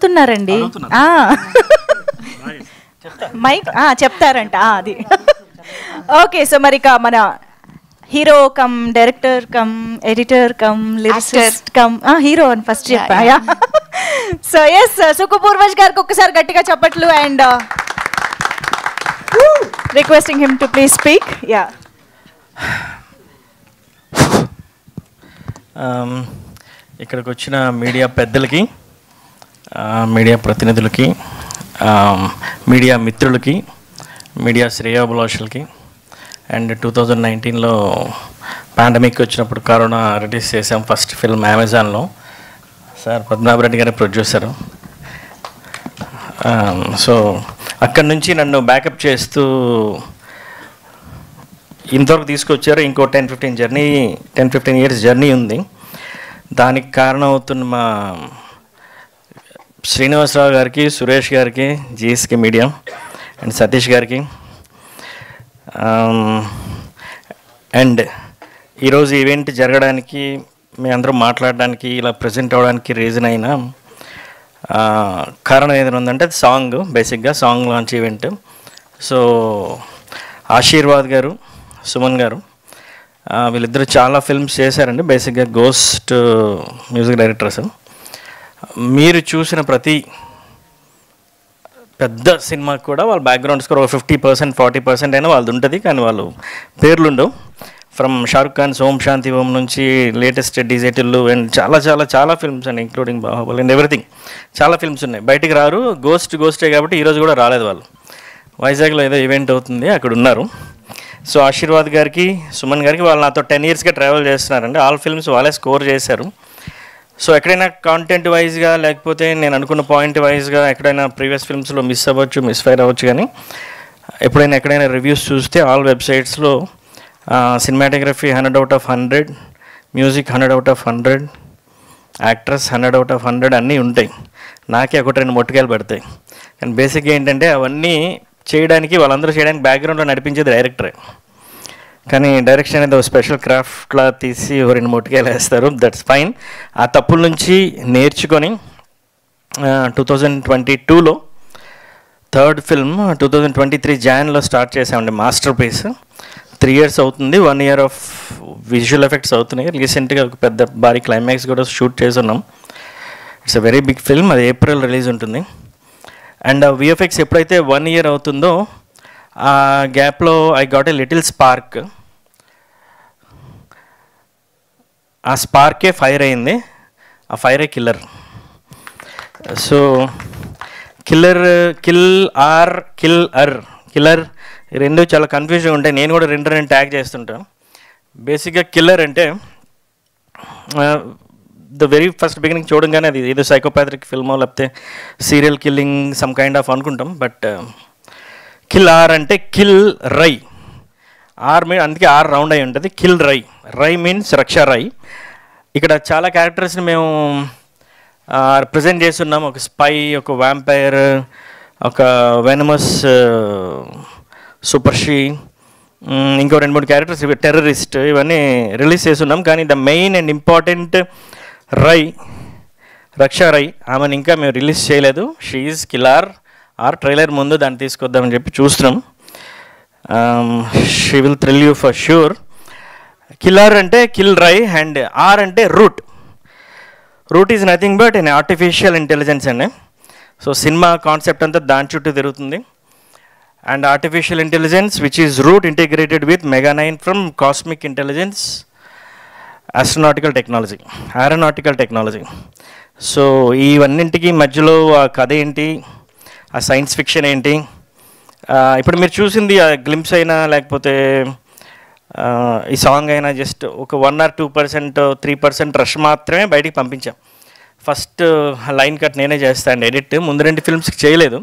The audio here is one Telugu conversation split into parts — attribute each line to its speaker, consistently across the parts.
Speaker 1: అడుగుతున్నారండి. మైక్ చెప్తారంట అది. ఓకే, సో మరి ఇక మన hero come director come editor come lyricist come hero అని ఫస్ట్ చెప్పా. సో ఎస్, సుకు పూర్వజ్ గారికి ఒక్కసారి గట్టిగా చప్పట్లు and requesting him to please speak. Yeah,
Speaker 2: ఇక్కడికి వచ్చిన మీడియా పెద్దలకి, మీడియా ప్రతినిధులకి, మీడియా మిత్రులకి, మీడియా శ్రేయోభిలాషులకి, అండ్ 2019లో పాండమిక్ వచ్చినప్పుడు కరోనా రిలీజ్ చేసాం ఫస్ట్ ఫిల్మ్ అమెజాన్లో. సార్ పద్మనాభరెడ్డి గారి ప్రొడ్యూసరు. సో అక్కడి నుంచి నన్ను బ్యాకప్ చేస్తూ ఇంతవరకు తీసుకొచ్చారు. ఇంకో 10-15 ఇయర్స్ జర్నీ ఉంది. దానికి కారణం అవుతున్న మా శ్రీనివాసరావు గారికి, సురేష్ గారికి, జిఎస్కే మీడియా అండ్ సతీష్ గారికి, అండ్ ఈరోజు ఈవెంట్ జరగడానికి, మీ అందరూ మాట్లాడడానికి, ఇలా ప్రజెంట్ అవ్వడానికి రీజన్ అయిన కారణం ఏదైనా ఉందంటే అది సాంగ్, బేసిక్గా song launch event. So Ashirvad గారు, సుమన్ గారు, వీళ్ళిద్దరూ చాలా ఫిల్మ్స్ చేశారండి. బేసిక్గా గోస్ట్ మ్యూజిక్ డైరెక్టర్స్. మీరు చూసిన ప్రతి పెద్ద సినిమాకి కూడా వాళ్ళ బ్యాక్గ్రౌండ్ స్కోర్ 50%, 40% అయినా వాళ్ళది ఉంటుంది, కానీ వాళ్ళు పేర్లు ఉండవు. ఫ్రమ్ షారుఖ్ ఖాన్ ఓం శాంతి ఓం నుంచి లేటెస్ట్ డీజేటిల్లు అండ్ చాలా చాలా చాలా ఫిల్మ్స్ అండి, ఇంక్లూడింగ్ బాహుబలి అండ్ ఎవ్రీథింగ్. చాలా ఫిల్మ్స్ ఉన్నాయి. బయటికి రారు, గోస్టే కాబట్టి ఈరోజు కూడా రాలేదు వాళ్ళు. వైజాగ్లో ఏదో ఈవెంట్ అవుతుంది, అక్కడ ఉన్నారు. సో ఆశీర్వాద్ గారికి, సుమన్ గారికి, వాళ్ళు నాతో 10 ఇయర్స్గా ట్రావెల్ చేస్తున్నారండి. ఆల్ ఫిల్మ్స్ వాళ్ళే స్కోర్ చేశారు. సో ఎక్కడైనా కాంటెంట్ వైజ్గా లేకపోతే నేను అనుకున్న పాయింట్ వైజ్గా ఎక్కడైనా ప్రీవియస్ ఫిల్మ్స్లో మిస్ అవ్వచ్చు, మిస్ఫైర్ అవ్వచ్చు, కానీ ఎక్కడైనా రివ్యూస్ చూస్తే ఆల్ వెబ్సైట్స్లో cinematography 100 out of 100, music 100 out of 100, actress 100 out of 100 అన్నీ ఉంటాయి. నాకే 1-2 మొట్టకాయలు పడతాయి. కానీ బేసిక్గా ఏంటంటే అవన్నీ చేయడానికి, వాళ్ళందరూ చేయడానికి బ్యాక్గ్రౌండ్లో నడిపించేది డైరెక్టరే. కానీ డైరెక్షన్ అనేది ఒక స్పెషల్ క్రాఫ్ట్లా తీసి 2 మొట్టకాయలు వేస్తారు. That's fine. ఆ తప్పుల నుంచి నేర్చుకొని 2022లో థర్డ్ ఫిల్మ్ 2023 జాన్లో స్టార్ట్ చేసామండి, మాస్టర్ పీస్. 3 years అవుతుంది. 1 year ఆఫ్ విజువల్ ఎఫెక్ట్స్ అవుతున్నాయి. రీసెంట్గా ఒక పెద్ద భారీ క్లైమాక్స్ కూడా షూట్ చేస్తున్నాం. It's a very big film. అది ఏప్రిల్ రిలీజ్ ఉంటుంది. అండ్ విఎఫ్ఎక్స్ ఎప్పుడైతే 1 year అవుతుందో ఆ గ్యాప్లో I got a little spark. ఆ స్పార్కే ఫైర్ అయింది. ఆ ఫైరే కిల్లర్. సో కిల్లర్ రెండు చాలా కన్ఫ్యూజన్ ఉంటాయి. నేను కూడా రెండు ట్యాగ్ చేస్తుంటాను. బేసిక్గా కిల్లర్ అంటే ద వెరీ ఫస్ట్ బిగినింగ్ చూడంగానే అది ఏదో సైకోపాథ్రిక్ ఫిల్మో లేకపోతే serial killing some kind of అనుకుంటాం. బట్ కిల్ ఆర్ అంటే కిల్ రై. ఆర్ మీన్ అందుకే ఆర్ రౌండ్ అయి ఉంటుంది. కిల్ రై. రై మీన్స్ రక్షా రై. ఇక్కడ చాలా క్యారెక్టర్స్ని మేము రిప్రజెంట్ చేస్తున్నాం. ఒక స్పై, ఒక వ్యాంపైర్, ఒక వెనమస్ సూపర్షీ, ఇంకో 2-3 క్యారెక్టర్స్, టెర్రరిస్ట్, ఇవన్నీ రిలీజ్ చేస్తున్నాం. కానీ the main and important Rai, Raksha Rai, ఆమెను ఇంకా మేము రిలీజ్ చేయలేదు. She is killer. Or trailer ముందు దాన్ని తీసుకొద్దామని చెప్పి చూస్తున్నాం. She will thrill you for sure. Killer అంటే కిల్ రై అండ్ ఆర్ అంటే root. Root is nothing but an artificial intelligence అండి. సో సినిమా కాన్సెప్ట్ అంతా దాని చుట్టూ తిరుగుతుంది. And artificial intelligence which is root integrated with MEGA9 from cosmic intelligence, aeronautical technology. So ఇవన్నింటికి మధ్యలో ఆ కథ ఏంటి, ఆ సైన్స్ ఫిక్షన్ ఏంటి, ఇప్పుడు మీరు చూసింది ఆ గ్లింప్స్ అయినా లేకపోతే ఈ సాంగ్ అయినా జస్ట్ ఒక 1 or 2%, 3% రష్ మాత్రమే బయటికి పంపించాం. ఫస్ట్ లైన్ కట్ నేనే చేస్తాను ఎడిట్. ముందు 2 ఫిల్మ్స్కి చేయలేదు.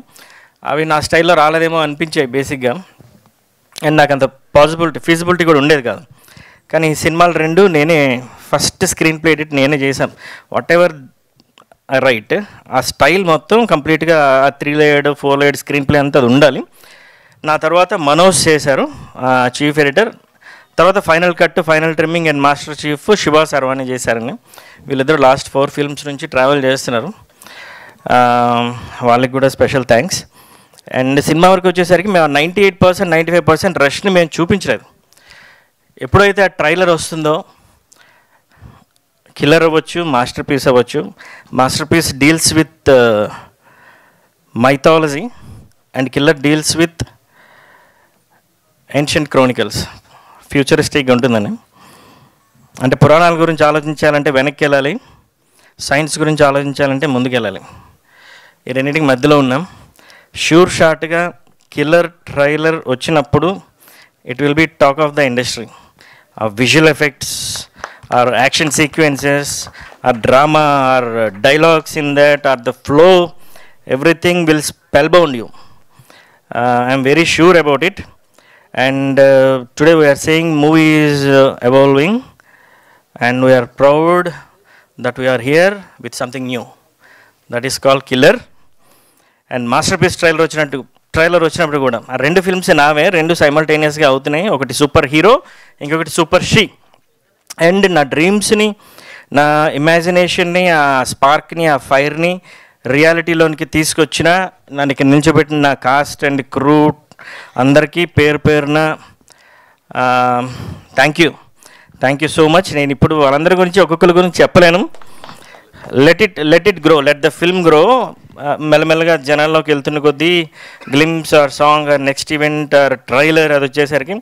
Speaker 2: అవి నా స్టైల్లో రాలేదేమో అనిపించాయి బేసిక్గా. అండ్ నాకు అంత ఫీజిబిలిటీ కూడా ఉండేది కాదు. కానీ ఈ సినిమాలు 2 నేనే ఫస్ట్ స్క్రీన్ ప్లే ఎడిట్ నేనే చేశాను. వాట్ ఎవర్ రైట్, ఆ స్టైల్ మొత్తం కంప్లీట్గా ఆ 3 layered 4 layered స్క్రీన్ ప్లే అంతా అది ఉండాలి. నా తర్వాత మనోజ్ చేశారు చీఫ్ ఎడిటర్. తర్వాత final cut, final trimming and master chief Shiva సర్వాణి చేశారని. వీళ్ళిద్దరూ లాస్ట్ 4 ఫిల్మ్స్ నుంచి ట్రావెల్ చేస్తున్నారు. వాళ్ళకి కూడా స్పెషల్ థ్యాంక్స్. అండ్ సినిమా వరకు వచ్చేసరికి మేము 98%, 95% రష్ని మేము చూపించలేదు. ఎప్పుడైతే ఆ ట్రైలర్ వస్తుందో, కిల్లర్ అవ్వచ్చు, మాస్టర్ పీస్ అవ్వచ్చు, masterpiece deals with mythology and killer deals with ancient chronicles, ఫ్యూచరిస్టిక్గా ఉంటుందని. అంటే పురాణాల గురించి ఆలోచించాలంటే వెనక్కి వెళ్ళాలి, సైన్స్ గురించి ఆలోచించాలంటే ముందుకు వెళ్ళాలి. ఈ రెండింటికి మధ్యలో ఉన్నాం. షూర్ షార్ట్గా కిల్లర్ ట్రైలర్ వచ్చినప్పుడు it will be talk of the industry. ఆ visual effects, or action sequences, or drama, or dialogues in that, or the flow, everything will spellbound you. I'm very sure about it. And today we are saying movie is evolving, and we are proud that we are here with something new. That is called Killer. And Masterpiece trailer వచ్చినప్పుడు కూడా ఆ రెండు ఫిల్మ్స్ నావే, రెండు సైమల్టేనియస్గా అవుతున్నాయి. ఒకటి సూపర్ హీరో, ఇంకొకటి సూపర్ షీ. అండ్ నా డ్రీమ్స్ని, నా ఇమాజినేషన్ని, ఆ స్పార్క్ని, ఆ ఫైర్ని రియాలిటీలోనికి తీసుకొచ్చిన, నన్ను ఇక్కడ నిల్చోబెట్టిన నా కాస్ట్ అండ్ క్రూ అందరికీ పేరు పేరున థ్యాంక్ యూ సో మచ్. నేను ఇప్పుడు వాళ్ళందరి గురించి ఒక్కొక్కరి గురించి చెప్పలేను. Let it grow, let the film grow. మెల్లమెల్లగా జనాల్లోకి వెళ్తున్న కొద్దీ glimpse or song or next event or trailer అది వచ్చేసరికి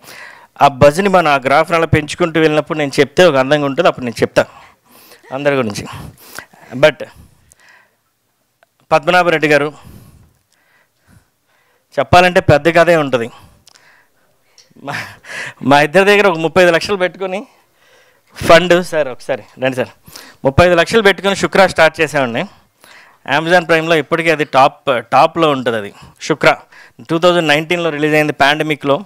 Speaker 2: ఆ బజ్ని మనం ఆ గ్రాఫ్ని అలా పెంచుకుంటూ వెళ్ళినప్పుడు నేను చెప్తే ఒక అందంగా ఉంటుంది. అప్పుడు నేను చెప్తాను అందరి గురించి. బట్ పద్మనాభరెడ్డి గారు చెప్పాలంటే పెద్ద కథే ఉంటుంది. మా ఇద్దరి దగ్గర ఒక 35 లక్షలు పెట్టుకొని ఫండ్, సార్ ఒకసారి రండి సార్, 35 లక్షలు పెట్టుకొని శుక్ర స్టార్ట్ చేసామండి. అమెజాన్ ప్రైమ్లో ఇప్పటికీ అది టాప్లో ఉంటుంది. అది శుక్ర 2019లో రిలీజ్ అయింది, పాండమిక్లో.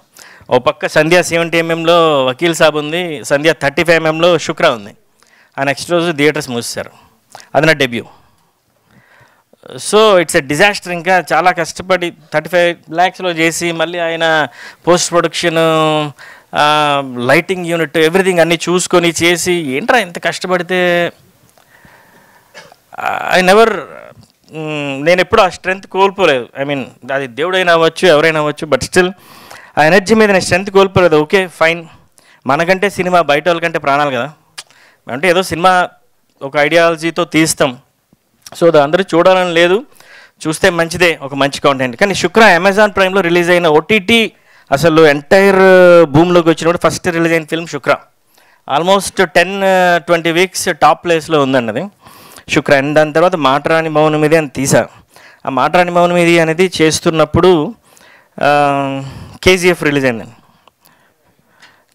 Speaker 2: ఓ పక్క సంధ్య 70mm వకీల్ సాబ్ ఉంది, సంధ్య 35mm శుక్ర ఉంది. ఆ నెక్స్ట్ రోజు థియేటర్స్ మూసేశారు. అది నా debut. So it's a disaster. ఇంకా చాలా కష్టపడి 35 lakhsలో చేసి మళ్ళీ ఆయన post production, lighting unit, everything అన్నీ చూసుకొని చేసి ఏంట్రా ఎంత కష్టపడితే నేను ఎప్పుడు ఆ స్ట్రెంగ్త్ కోల్పోలేదు. ఐ మీన్ అది దేవుడైనా అవ్వచ్చు, ఎవరైనా అవ్వచ్చు, బట్ స్టిల్ ఆ ఎనర్జీ మీద నేను స్ట్రెంగ్త్ కోల్పోలేదు. ఓకే ఫైన్, మనకంటే సినిమా బయట వాళ్ళకంటే ప్రాణాలు కదా. అంటే ఏదో సినిమా ఒక ఐడియాలజీతో తీస్తాం, సో అది అందరూ చూడాలని లేదు, చూస్తే మంచిదే, ఒక మంచి కాంటెంట్. కానీ శుక్ర అమెజాన్ ప్రైమ్లో రిలీజ్ అయిన ఓటీటీ అసలు ఎంటైర్ భూమిలోకి వచ్చినప్పుడు ఫస్ట్ రిలీజ్ అయిన ఫిల్మ్ శుక్ర. ఆల్మోస్ట్ 10-20 weeks టాప్ ప్లేస్లో ఉందండి అది శుక్ర. అండ్ దాని తర్వాత మాటరాని మౌనమిది అని తీసా. ఆ మాటరాని మౌనమిది అనేది చేస్తున్నప్పుడు కేజీఎఫ్ రిలీజ్ అయిందండి.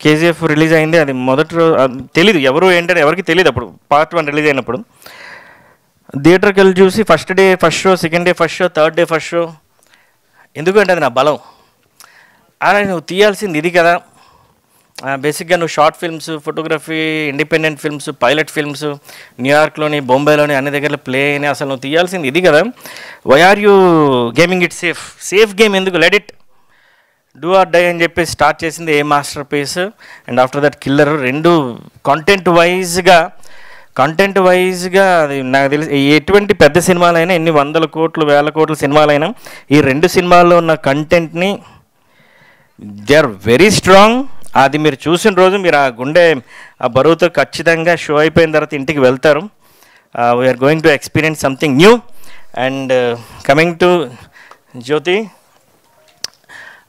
Speaker 2: కేజీఎఫ్ రిలీజ్ అయింది. అది మొదటి తెలీదు ఎవరు ఏంటంటే ఎవరికి తెలియదు. అప్పుడు Part 1 రిలీజ్ అయినప్పుడు థియేటర్కి వెళ్ళి చూసి first day first show, second day first show, third day first show. ఎందుకంటే అది నా బలం. అలా నువ్వు తీయాల్సింది ఇది కదా. బేసిక్గా నువ్వు short films, photography, independent films, pilot films న్యూయార్క్లోని, బొంబాయిలోని అన్ని దగ్గర ప్లే అయినాయి. అసలు నువ్వు తీయాల్సింది ఇది కదా. Why are you gaming it safe game ఎందుకు, let it do or die అని చెప్పి స్టార్ట్ చేసింది a masterpiece. And after that killer. రెండు కంటెంట్ వైజ్గా అది నాకు తెలిసి ఎటువంటి పెద్ద సినిమాలైనా, ఎన్ని 100 కోట్లు 1000 కోట్ల సినిమాలైనా, ఈ రెండు సినిమాల్లో ఉన్న కంటెంట్ని దే ఆర్ వెరీ స్ట్రాంగ్. అది మీరు చూసిన రోజు మీరు ఆ గుండె ఆ బరువుతో ఖచ్చితంగా షో అయిపోయిన తర్వాత ఇంటికి వెళ్తారు. We are going to experience something new. And coming to Jyothi,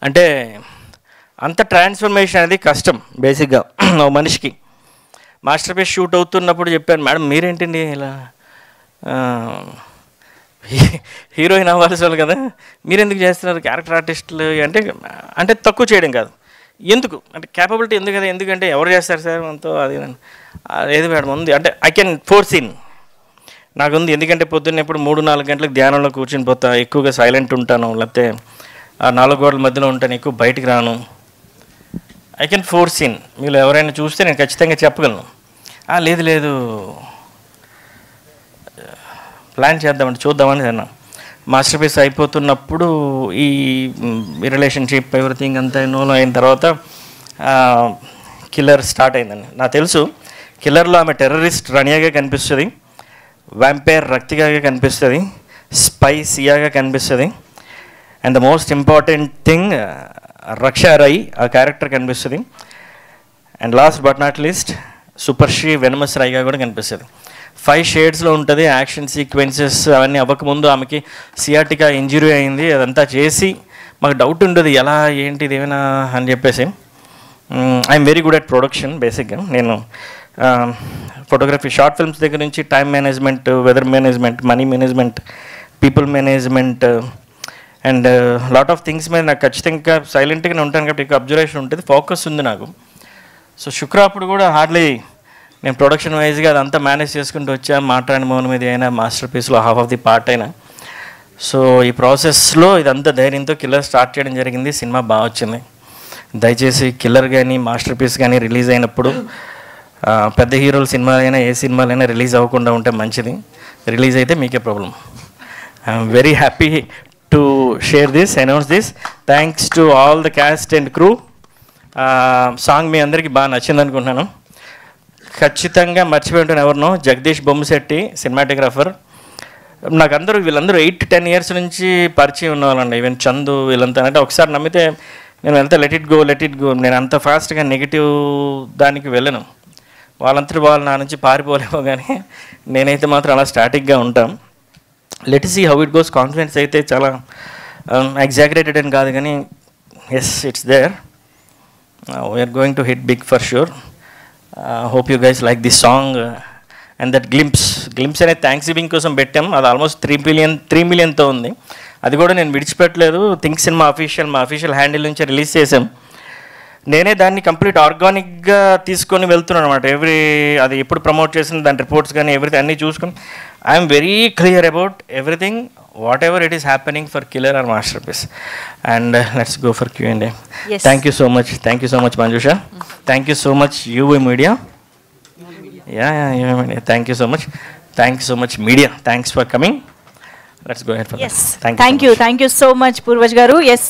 Speaker 2: అంటే అంత ట్రాన్స్ఫర్మేషన్ అనేది కష్టం బేసిక్గా ఓ మనిషికి. మాస్టర్ పీస్ షూట్ అవుతున్నప్పుడు చెప్పాను, మేడం మీరేంటండి ఇలా హీరోయిన్ అవ్వాల్సి వాళ్ళు కదా, మీరెందుకు చేస్తున్నారు క్యారెక్టర్ ఆర్టిస్టులు అంటే తక్కువ చేయడం కాదు, ఎందుకు అంటే క్యాపబిలిటీ ఎందుకు కదా, ఎందుకంటే ఎవరు చేస్తారు సార్ మనతో, అది ఏది మేడం ఉంది అంటే ఐ కెన్ ఫోర్స్ ఇన్, నాకుంది. ఎందుకంటే పొద్దున్న ఎప్పుడు 3-4 గంటలకు ధ్యానంలో కూర్చొని పోతా, ఎక్కువగా సైలెంట్ ఉంటాను, లేకపోతే ఆ 4 గోడల మధ్యలో ఉంటాను, ఎక్కువ బయటికి రాను. I can force in. మీరు ఎవరైనా చూస్తే నేను ఖచ్చితంగా చెప్పగలను, లేదు ప్లాన్ చేద్దామంటే చూద్దామని అన్నా. మాస్టర్ పీస్ అయిపోతున్నప్పుడు ఈ రిలేషన్షిప్ ఎవ్రీథింగ్ అంతా ఇన్వాల్వ్ అయిన తర్వాత కిల్లర్ స్టార్ట్ అయిందండి. నాకు తెలుసు కిల్లర్లో ఆమె టెర్రరిస్ట్ రనియాగా కనిపిస్తుంది, వ్యాంపైర్ రక్తిగా కనిపిస్తుంది, స్పైసీగా కనిపిస్తుంది. And the most important thing Raksha Rai ఆ క్యారెక్టర్ కనిపిస్తుంది. And last but not least super Shri venomous రైగా కూడా కనిపిస్తుంది. 5 షేడ్స్లో ఉంటుంది. యాక్షన్ సీక్వెన్సెస్ అవన్నీ అవ్వకముందు ఆమెకి సియాటికా ఇంజురీ అయింది. అదంతా చేసి మాకు డౌట్ ఉండదు ఎలా ఏంటి ఇదేమైనా అని చెప్పేసి. I'm very good at production. బేసిక్గా నేను ఫోటోగ్రఫీ షార్ట్ ఫిల్మ్స్ దగ్గర నుంచి time management, weather management, money management, people management and lot of things మీద నాకు ఖచ్చితంగా సైలెంట్గానే ఉంటాను కాబట్టి ఎక్కువ అబ్జర్వేషన్ ఉంటుంది, ఫోకస్ ఉంది నాకు. సో శుక్ర అప్పుడు కూడా హార్డ్లీ నేను ప్రొడక్షన్ వైజ్గా అదంతా మేనేజ్ చేసుకుంటూ వచ్చా. మాట్లాడిన మౌన్ మీద అయినా మాస్టర్ పీస్లో హాఫ్ ఆఫ్ ది పార్ట్ అయినా. సో ఈ ప్రాసెస్లో ఇదంతా ధైర్యంతో కిల్లర్ స్టార్ట్ చేయడం జరిగింది. సినిమా బాగా వచ్చింది. దయచేసి కిల్లర్ కానీ మాస్టర్ పీస్ కానీ రిలీజ్ అయినప్పుడు పెద్ద హీరోల సినిమాలైనా ఏ సినిమాలైనా రిలీజ్ అవ్వకుండా ఉంటే మంచిది. రిలీజ్ అయితే మీకే problem. I'm very happy to share this, announce this. Thanks to all the cast and crew. Song మీ అందరికీ బాగా నచ్చింది అనుకుంటున్నాను. ఖచ్చితంగా మర్చిపోయి ఉంటాను ఎవరినో, జగదీష్ బొమ్మశెట్టి సినిమాటోగ్రాఫర్. నాకు వీళ్ళందరూ 8-10 ఇయర్స్ నుంచి పరిచయం ఉన్నవాళ్ళండి. ఈవెన్ చందు వీళ్ళంతా. అంటే ఒకసారి నమ్మితే నేను వెళ్తే లెట్ ఇట్ గో. నేను అంత ఫాస్ట్గా నెగిటివ్ దానికి వెళ్ళను. వాళ్ళంతా వాళ్ళు నా నుంచి పారిపోలేమో కానీ నేనైతే మాత్రం అలా స్టాటిక్గా ఉంటాం. Let see how it goes. Confidence అయితే చాలా ఎగ్జాగరేటెడ్ అని కాదు కానీ yes it's there. We're going to hit big for sure. Hope you guys like this song and that glimpse అనేది థ్యాంక్స్ గివింగ్ కోసం పెట్టాం. అది ఆల్మోస్ట్ 3 మిలియన్తో ఉంది. అది కూడా నేను విడిచిపెట్టలేదు. థింక్ సినిమా మా అఫీషియల్ హ్యాండిల్ నుంచి రిలీజ్ చేసాం. నేనే దాన్ని కంప్లీట్ ఆర్గానిక్గా తీసుకొని వెళ్తున్నాను అనమాట. అది ఎప్పుడు ప్రమోట్ చేసిన దాని రిపోర్ట్స్ కానీ ఎవ్రీథింగ్ అన్నీ చూసుకొని I'm very clear about everything whatever it is happening for killer R masterpiece. And let's go for Q&A. Thank you so much Manjusha. Thank you so much UV media. Thank you so much media. Thanks for coming. Let's go ahead for that.
Speaker 1: Thank you so much Purvaj garu. Yes.